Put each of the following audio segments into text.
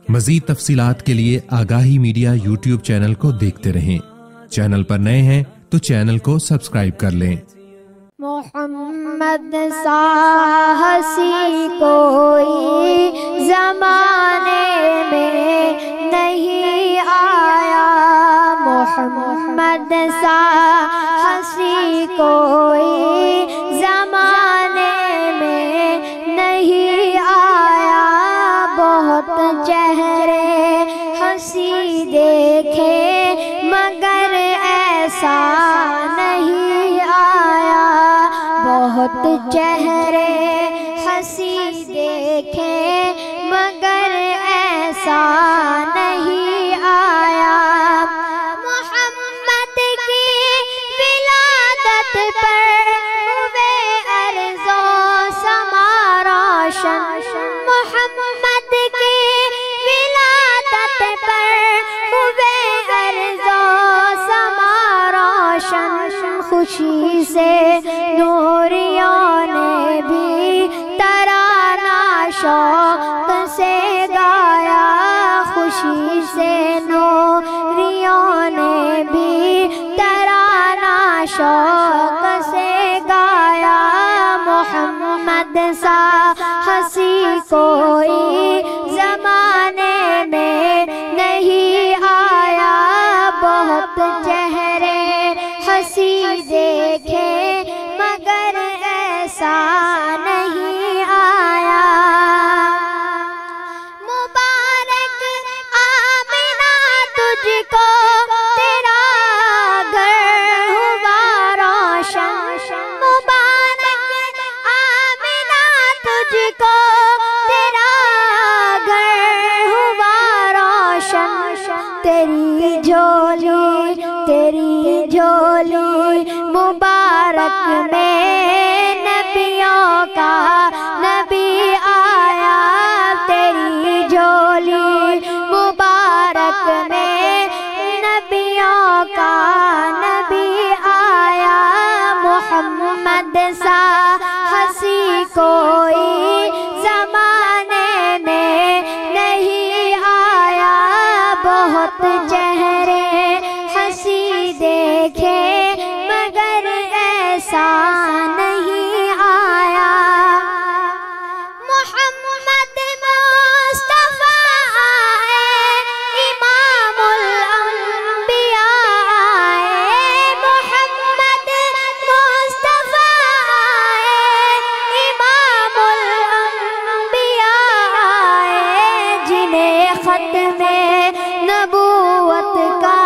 مزید تفصیلات کے لیے آگاہی میڈیا یوٹیوب چینل کو دیکھتے رہیں۔ چینل پر نئے ہیں تو چینل کو سبسکرائب کر لیں۔ محمد سا ہنسی کوئی زمانے میں نہیں آیا، محمد سا ہنسی کوئی زمانے میں نہیں آیا، بہت چہرے ہنسی دیکھے مگر ایسا نہیں آیا، بہت چہرے ہنسی دیکھے مگر ایسا نہیں آیا۔ محمد کی ولادت پر ہوئے ارض و سما روشن، محمد کی ولادت پر ہوئے ارض و سما روشن، خوشی سے نوریوں نے بھی ترانہ شوق سے گایا، خوشی سے نوریوں نے بھی ترانہ شوق سے گایا، محمد سا ہنسی کوئی زمانے میں نہیں آیا، بہت چہرے ہنسی دیکھے مگر ایسا نہیں آیا۔ مبارک آمنہ تجھ کو تیرا گھر ہوا روشن، مبارک آمنہ تجھ کو تیرا گھر ہوا روشن، تیری جھولی مبارک میں نبیوں کا نبی آیا، تیری جھولی مبارک میں نبیوں کا نبی آیا، محمد سا ہنسی کوئی زمانے میں نہیں آیا، بہت چہرے ہنسی دیکھے مگر ایسا نہیں آیا۔ محمد مصطفیٰ آئے امام الانبیاء آئے، محمد مصطفیٰ آئے امام الانبیاء آئے، جنہیں ختم نبوت کا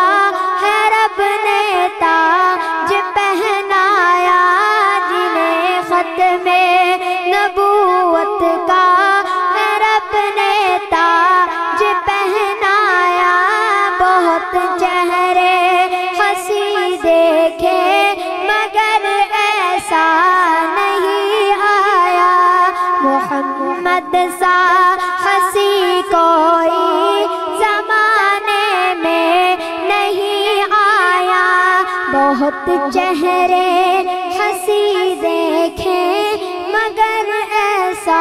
ہے رب نے تاج پہنایا، جنہیں ختم نبوت کا ہے رب نے تاج پہنایا، بہت چہرے ہنسی دیکھے مگر ایسا نہیں آیا، محمد سا ہنسی کوئی زمانے میں نہیں آیا، بہت چہرے ہنسی دیکھے مگر ایسا